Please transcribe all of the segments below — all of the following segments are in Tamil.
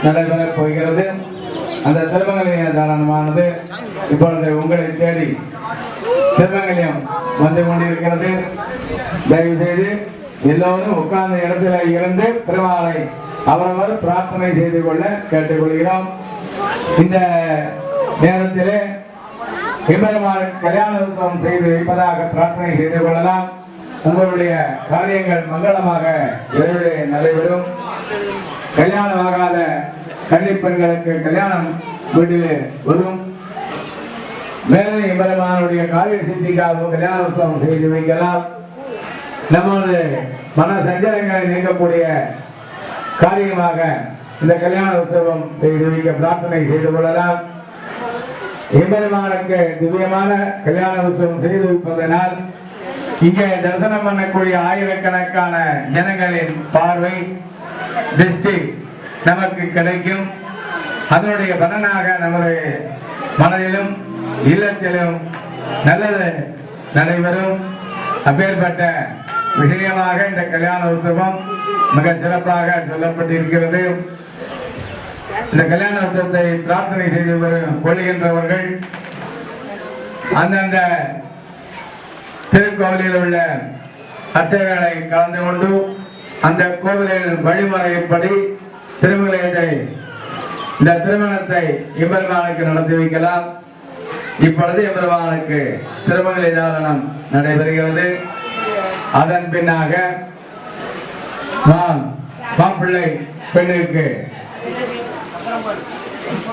நடைபெறப் போகிறது. அந்த திருமங்கலிய தானமானது இப்பொழுது உங்களை தேடி திருமங்கலியம் வந்து கொண்டிருக்கிறது. தயவு செய்து எல்லோரும் உட்கார்ந்த இடத்துல இருந்து திருமாலை அவரவர் பிரார்த்தனை செய்து கொள்ள கேட்டுக்கொள்கிறோம். இந்த நேரத்திலே எம்பெருமான் கல்யாண உற்சவம் செய்து வைப்பதாக பிரார்த்தனை செய்து கொள்ளலாம். உங்களுடைய காரியங்கள் மங்களமாக நடைபெறும். கல்யாணமாகாத கன்னிப்பெண்களுக்கு கல்யாணம் வீட்டிலே வரும். மேலே எம்பெருமானுடைய காரிய சித்திக்காக கல்யாண உற்சவம் செய்து வைக்கலாம். நமது மன சஞ்சலங்களை நீக்கக்கூடிய காரியமாக இந்த கல்யாண உற்சவம் செய்து வைக்க பிரார்த்தனை செய்து கொள்ளலாம். எம்பெருமானுக்கு திவ்யமான கல்யாண உற்சவம் செய்து வைப்பதனால் இங்கே தரிசனம் பண்ணக்கூடிய ஆயிரக்கணக்கான ஜனங்களின் பார்வை திருஷ்டி நமக்கு கிடைக்கும். அதனுடைய பலனாக நமது மனதிலும் இல்லத்திலும் நல்லது நடைபெறும். அப்பேற்பட்ட விஷயமாக இந்த கல்யாண உற்சவம் மிக சிறப்பாக சொல்லப்பட்டிருக்கிறது. இந்த கல்யாண உற்சவத்தை பிரார்த்தனை செய்து கொள்கின்றவர்கள் அந்தந்த திருக்கோவிலில் உள்ள அர்ச்சகர்களை கலந்து கொண்டு அந்த கோவிலின் வழிமுறைப்படி திருமங்கலத்தை இந்த திருமணத்தை எம்பெருமானுக்கு நடத்தி வைக்கலாம். இப்பொழுது எம்பெருமானுக்கு திருமங்கல தாரணம் நடைபெறுகிறது. அதன் பின்னாக நாம் மாப்பிள்ளை பெண்ணுக்கு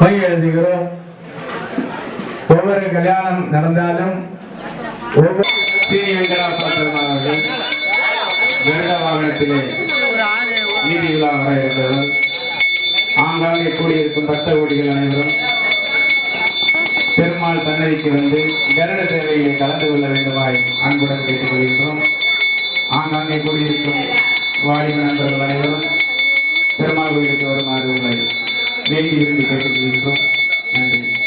பொய் எழுதுகிறோம். ஒவ்வொரு கல்யாணம் நடந்தாலும் ஒவ்வொரு வாகனத்திலே நீதி விழா வர இருக்கிறது. ஆங்காங்கே கூடியிருக்கும் பக்த கோடிகள் அனைவரும் பெருமாள் சன்னதிக்கு வந்து கருட சேவையை கலந்து கொள்ள வேண்டுமாய் அன்புடன் கேட்டுக் கொள்கின்றோம். ஆங்காங்கே கூடியிருக்கும் வாலிப நண்பர்கள் அனைவரும் பெருமாள் கோயிலுக்கு வருமாறு உங்களை வேண்டி விரும்பி கேட்டுக் கொள்கின்றோம். நன்றி.